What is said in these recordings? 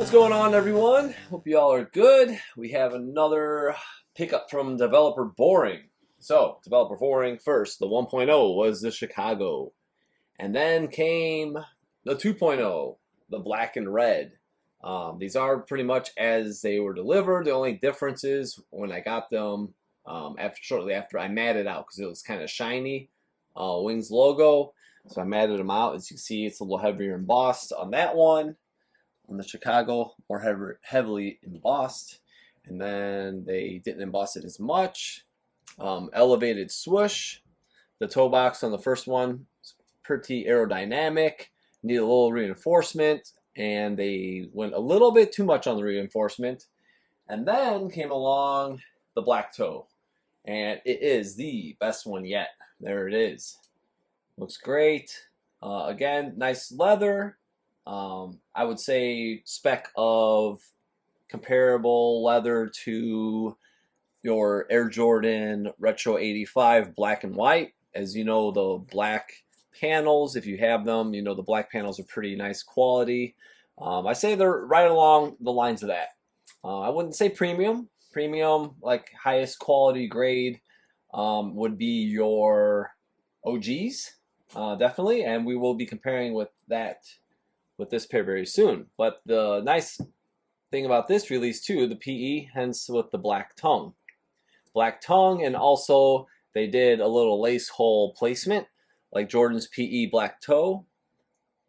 What's going on, everyone? Hope you all are good. We have another pickup from Developer Boring. So, Developer Boring first, the 1.0 was the Chicago. And then came the 2.0, the black and red. These are pretty much as they were delivered. The only difference is when I got them shortly after I matted out because it was kind of shiny. Wings logo. So I matted them out. As you can see, it's a little heavier embossed on that one. On the Chicago, more heavily embossed, and then they didn't emboss it as much. Elevated swoosh. The toe box on the first one is pretty aerodynamic, need a little reinforcement, and they went a little bit too much on the reinforcement. And then came along the black toe, and it is the best one yet. There it is. Looks great. Again, nice leather. I would say spec of comparable leather to your Air Jordan Retro 85 black and white. As you know, the black panels, if you have them, you know the black panels are pretty nice quality. I say they're right along the lines of that. I wouldn't say premium. Premium, like highest quality grade, would be your OGs, definitely, and we will be comparing with that with this pair very soon. But the nice thing about this release too, the PE, hence with the black tongue. Black tongue, and also they did a little lace hole placement, like Jordan's PE black toe,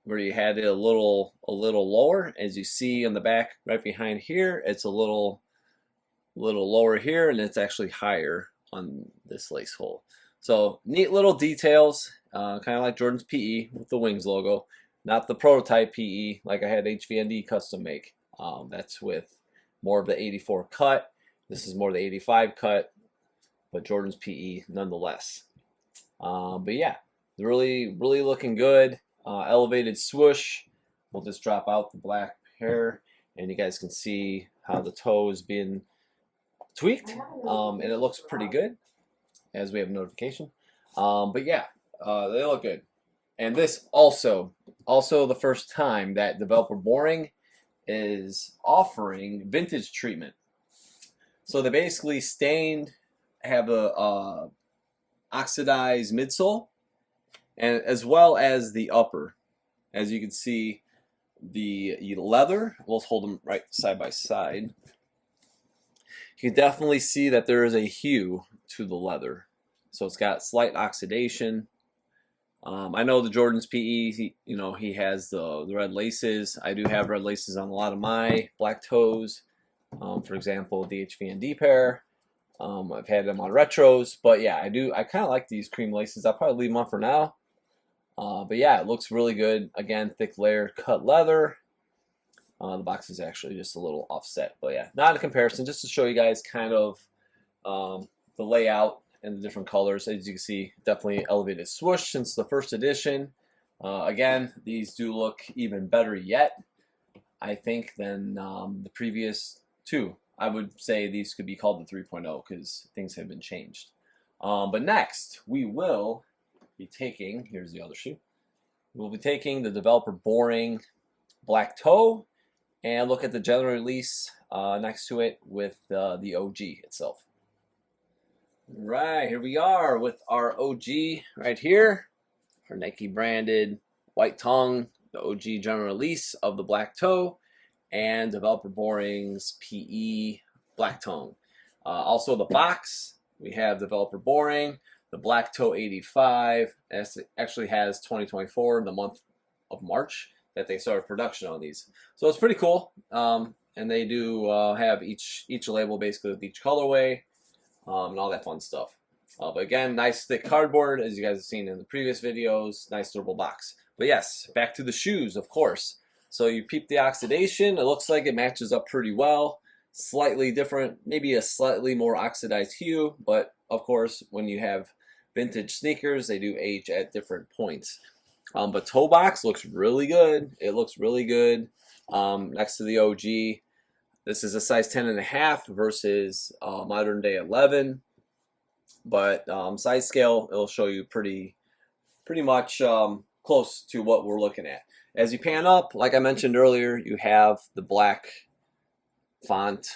where you had it a little lower. As you see on the back right behind here, it's a little lower here, and it's actually higher on this lace hole. So neat little details, kind of like Jordan's PE with the wings logo. Not the prototype PE like I had HVND custom make. That's with more of the 84 cut. This is more the 85 cut, but Jordan's PE nonetheless. But yeah, really looking good. Elevated swoosh. We'll just drop out the black hair, and you guys can see how the toe is being tweaked, and it looks pretty good as we have a notification. But yeah, they look good. And this also the first time that Developer Boring is offering vintage treatment. So they basically have a oxidized midsole, and as well as the upper. As you can see, the leather, we'll hold them right side by side. You can definitely see that there is a hue to the leather. So it's got slight oxidation. I know the Jordan's PE, he has the red laces. I do have red laces on a lot of my black toes. For example, the HVND pair. I've had them on retros, but yeah, I kind of like these cream laces. I'll probably leave them on for now. But yeah, it looks really good. Again, thick layer cut leather. The box is actually just a little offset, but yeah, not a comparison, just to show you guys kind of the layout and the different colors. As you can see, definitely elevated swoosh since the first edition. Again, these do look even better yet, I think, than the previous two. I would say these could be called the 3.0 because things have been changed. But next, we will be taking, here's the other shoe, we'll be taking the Developer Boring black toe and look at the general release next to it with the OG itself. Right, here we are with our OG right here, our Nike branded white tongue, the OG general release of the black toe, and Developer Boring's PE black tongue. Also the box, we have Developer Boring, the black toe 85. It actually has 2024 in the month of March that they started production on these. So it's pretty cool. And they do have each label basically with each colorway. And all that fun stuff. But again, nice thick cardboard, as you guys have seen in the previous videos. Nice durable box. But yes, back to the shoes, of course. So you peep the oxidation. It looks like it matches up pretty well. Slightly different, maybe a slightly more oxidized hue. But of course, when you have vintage sneakers, they do age at different points. But toe box looks really good. It looks really good next to the OG. This is a size 10.5 versus modern day 11, but size scale, it'll show you pretty much close to what we're looking at. As you pan up, like I mentioned earlier, you have the black font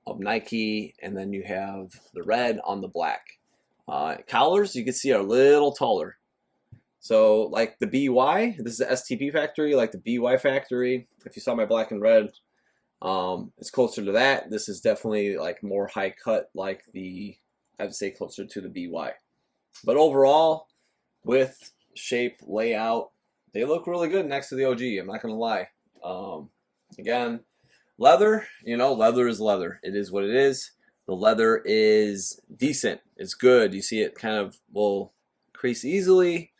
of Nike, and then you have the red on the black. Collars, you can see, are a little taller. So like the BY, this is the STP factory, like the BY factory. If you saw my black and red, it's closer to that. This is definitely like more high cut, like I would say closer to the BY. But overall, width, shape, layout, they look really good next to the OG. I'm not gonna lie. Again, leather, leather is leather. It is what it is. The leather is decent. It's good. You see it kind of will crease easily.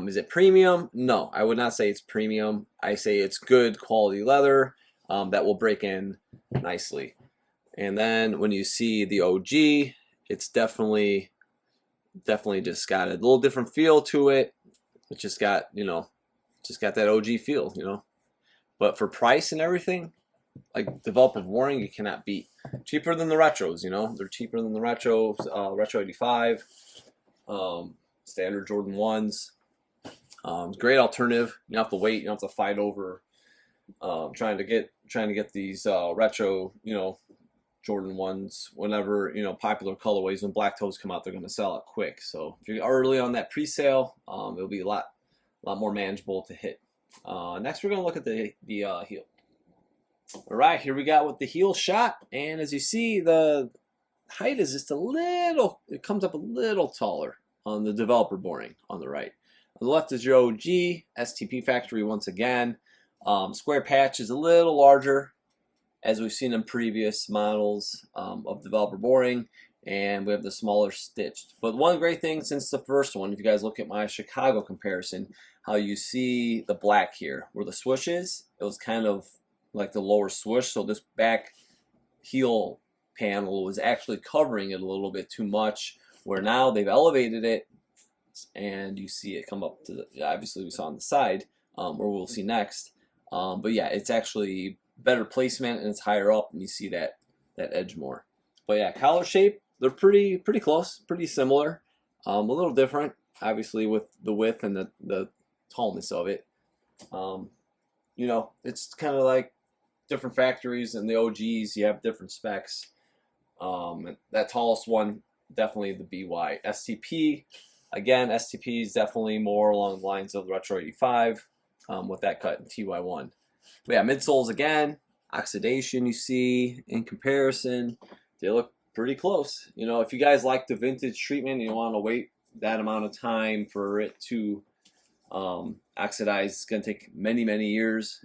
Is it premium? No, I would not say it's premium. I say it's good quality leather that will break in nicely. And then when you see the OG, it's definitely just got a little different feel to it. It just got, that OG feel, But for price and everything, like developer boring, you cannot beat. Cheaper than the retros, They're cheaper than the retros, Retro 85, standard Jordan 1s. Great alternative. You don't have to wait. You don't have to fight over trying to get these retro, Jordan 1s. Whenever popular colorways, when black toes come out, they're going to sell it quick. So if you're early on that pre-sale, it'll be a lot more manageable to hit. Next, we're going to look at the heel. All right, here we got with the heel shot, and as you see, the height is just a little. It comes up a little taller on the developer boring on the right. On the left is your OG STP factory once again. Square patch is a little larger, as we've seen in previous models of developer boring, and we have the smaller stitched. But one great thing since the first one, if you guys look at my Chicago comparison, how you see the black here, where the swoosh is, it was kind of like the lower swoosh, so this back heel panel was actually covering it a little bit too much, where now they've elevated it, and you see it come up to the, obviously we saw on the side, where we'll see next. But yeah, it's actually better placement and it's higher up, and you see that edge more. But yeah, collar shape, they're pretty close, pretty similar. A little different, obviously, with the width and the tallness of it. It's kind of like different factories, and the OGs, you have different specs. That tallest one, definitely the BY. STP, again, STP is definitely more along the lines of the Retro 85 with that cut in TY1. But yeah, midsoles again, oxidation you see in comparison, they look pretty close. If you guys like the vintage treatment and you want to wait that amount of time for it to oxidize, it's going to take many years.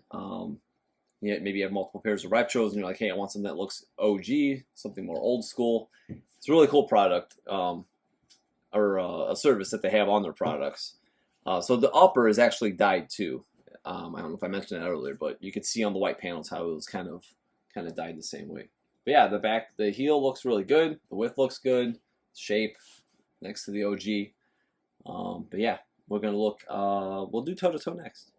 Maybe you have multiple pairs of retros and you're like, hey, I want something that looks OG, something more old school. It's a really cool product, or a service that they have on their products. So the upper is actually dyed too. I don't know if I mentioned that earlier, but you could see on the white panels how it was kind of dyed the same way. But yeah, the heel looks really good. The width looks good. Shape next to the OG. But yeah, we're gonna look. We'll do toe to toe next.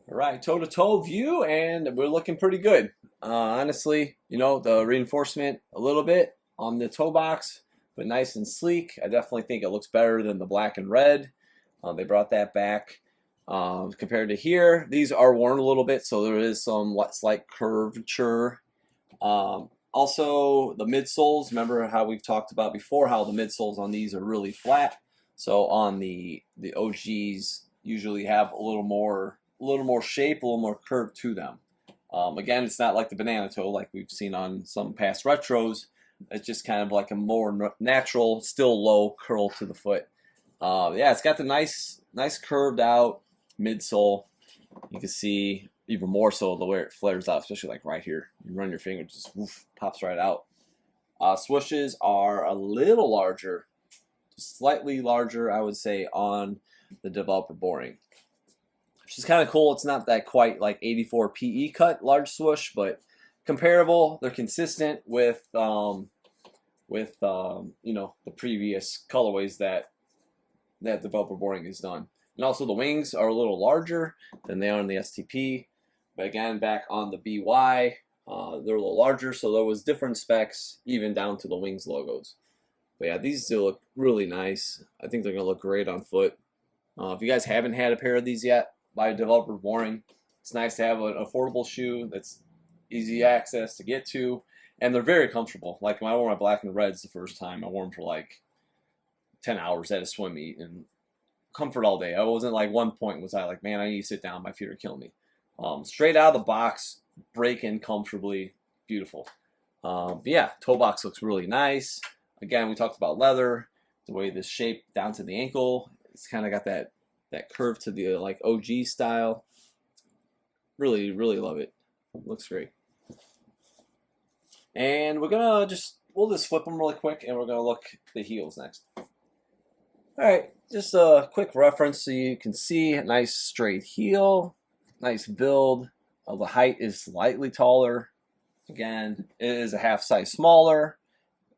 All right, toe to toe view, and we're looking pretty good. Honestly, the reinforcement a little bit on the toe box, but nice and sleek. I definitely think it looks better than the black and red. They brought that back. Compared to here, these are worn a little bit, so there is some slight curvature. Also, the midsoles, remember how we've talked about before, how the midsoles on these are really flat. So on the OGs usually have a little more shape, a little more curve to them. Again, it's not like the banana toe like we've seen on some past retros. It's just kind of like a more natural, still low curl to the foot. Yeah, it's got the nice curved out midsole. You can see even more so the way it flares out, especially like right here. You run your finger, just woof, pops right out. Swooshes are a little larger, slightly larger, I would say, on the developer boring, which is kind of cool. It's not that quite like 84 PE cut large swoosh, but comparable. They're consistent with the previous colorways that developer boring has done. And also the wings are a little larger than they are on the STP. But again, back on the BY, they're a little larger, so there was different specs even down to the wings logos. But yeah, these do look really nice. I think they're going to look great on foot. If you guys haven't had a pair of these yet, by Developer Boring. It's nice to have an affordable shoe that's easy access to get to, and they're very comfortable. Like when I wore my black and reds the first time, I wore them for like 10 hours at a swim meet and comfort all day. I wasn't like one point was I like, man, I need to sit down. My feet are killing me. Straight out of the box, break in comfortably, beautiful. But yeah, Toebox looks really nice. Again, we talked about leather, the way this shape down to the ankle. It's kind of got that curve to the like OG style. Really, really love it. Looks great. And we'll just flip them really quick, and we're gonna look at the heels next. All right, just a quick reference so you can see a nice straight heel, nice build. The height is slightly taller. Again, it is a half size smaller,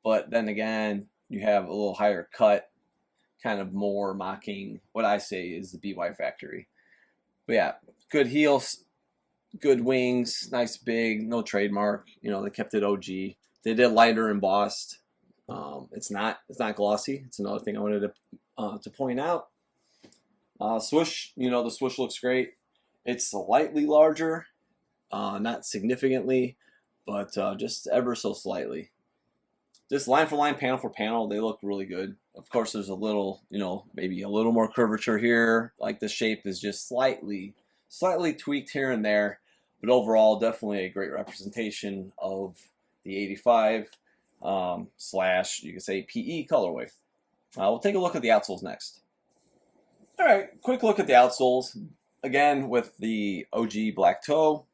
but then again, you have a little higher cut, kind of more mocking what I say is the BY Factory. But yeah, good heels, good wings, nice big, no trademark. You know, they kept it OG. They did lighter embossed. It's not glossy. It's another thing I wanted to point out. Swoosh, you know, the swoosh looks great. It's slightly larger, not significantly, but just ever so slightly. Just line for line, panel for panel, they look really good. Of course, there's a little, you know, maybe a little more curvature here. Like the shape is just slightly tweaked here and there, but overall, definitely a great representation of the 85 slash, you could say, PE colorway. We'll take a look at the outsoles next. All right, quick look at the outsoles. Again, with the OG black toe,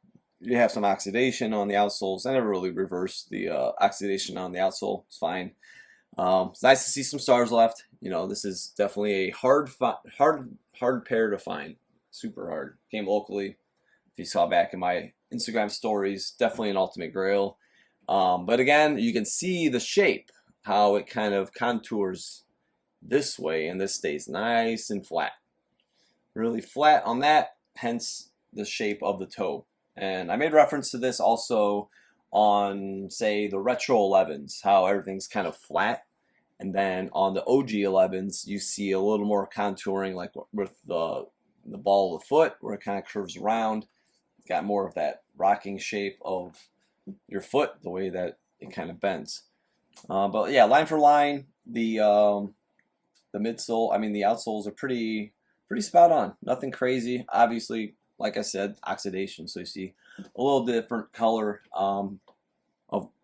you have some oxidation on the outsoles. I never really reversed the oxidation on the outsole. It's fine. It's nice to see some stars left. You know, this is definitely a hard pair to find. Super hard. Came locally. If you saw back in my Instagram stories, definitely an ultimate grail. But again, you can see the shape, how it kind of contours this way, and this stays nice and flat. Really flat on that, hence the shape of the toe. And I made reference to this also on, say, the Retro 11s, how everything's kind of flat. And then on the OG 11s, you see a little more contouring, like with the ball of the foot, where it kind of curves around. Got more of that rocking shape of your foot, the way that it kind of bends. But yeah, line for line, the midsole, I mean the outsoles are pretty spot on. Nothing crazy. Obviously, like I said, oxidation. So you see a little different color of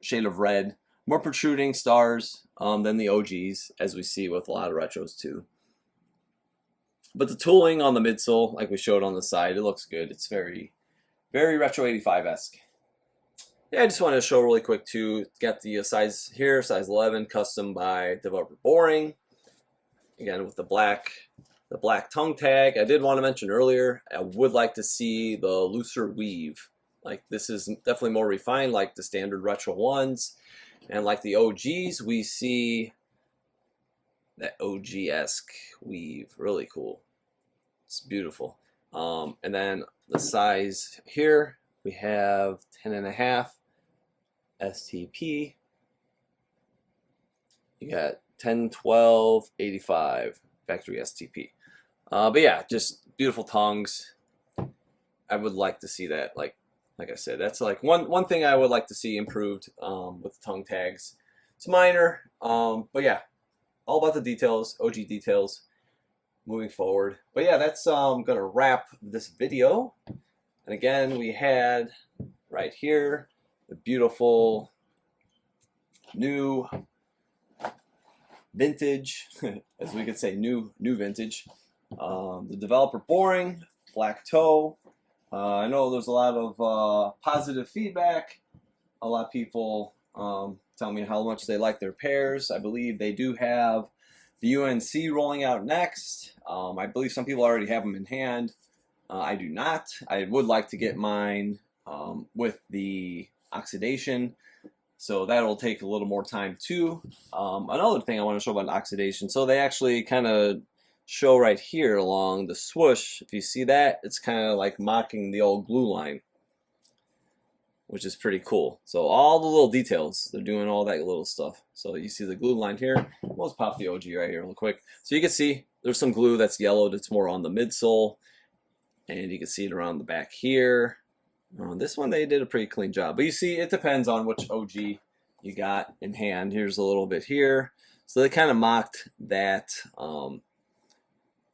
shade of red, more protruding stars than the OGs, as we see with a lot of retros too. But the tooling on the midsole, like we showed on the side, it looks good. It's very, very Retro 85-esque. Yeah, I just wanted to show really quick too. Got the size here, size 11, custom by Developer Boring. Again, with the black tongue tag. I did want to mention earlier, I would like to see the looser weave. Like this is definitely more refined, like the standard retro ones, and like the OGs, we see that OG-esque weave. Really cool. It's beautiful. And then the size here, we have 10.5 STP. You got 10, 12, 85 factory STP. But yeah, just beautiful tongues. I would like to see that. Like I said, that's like one thing I would like to see improved with the tongue tags. It's minor, but yeah, all about the details, OG details, moving forward. But yeah, that's gonna wrap this video. And again, we had right here the beautiful new vintage, as we could say, new vintage. The Developer Boring black toe. I know there's a lot of positive feedback. A lot of people tell me how much they like their pairs. I believe they do have the UNC rolling out next. I believe some people already have them in hand. I do not. I would like to get mine with the oxidation, so that'll take a little more time too. Another thing I want to show about oxidation, so they actually kind of show right here along the swoosh. If you see that, it's kind of like mocking the old glue line, which is pretty cool. So all the little details, they're doing all that little stuff. So you see the glue line here. Let's pop the OG right here real quick. So you can see there's some glue that's yellowed. It's more on the midsole. and you can see it around the back here. This one they did a pretty clean job, but you see it depends on which OG you got in hand. Here's a little bit here. So they kind of mocked that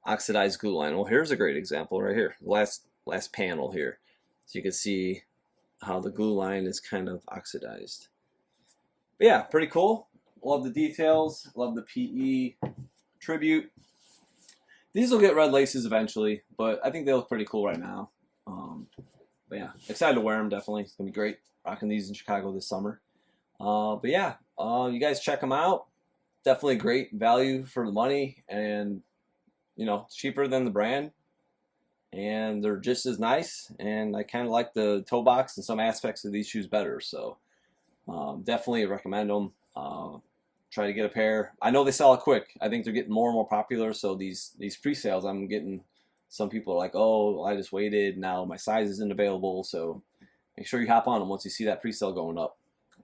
oxidized glue line. Well, here's a great example right here. Last panel here. So you can see how the glue line is kind of oxidized. But yeah, pretty cool. Love the details. Love the PE tribute. These will get red laces eventually, but I think they look pretty cool right now. But yeah, excited to wear them definitely. It's going to be great rocking these in Chicago this summer. But yeah, you guys check them out. Definitely great value for the money, and you know, cheaper than the brand, and they're just as nice. And I kind of like the toe box and some aspects of these shoes better. So definitely recommend them. Try to get a pair. I know they sell it quick. I think they're getting more and more popular. So these pre-sales, I'm getting some people are like, oh, well, I just waited. Now my size isn't available. So make sure you hop on them once you see that pre-sale going up.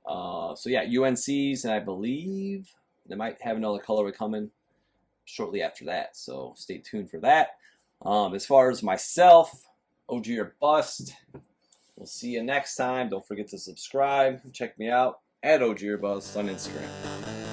So yeah, UNCs, and I believe they might have another colorway coming shortly after that. So stay tuned for that. As far as myself, OG or bust. We'll see you next time. Don't forget to subscribe. Check me out at OG or bust on Instagram.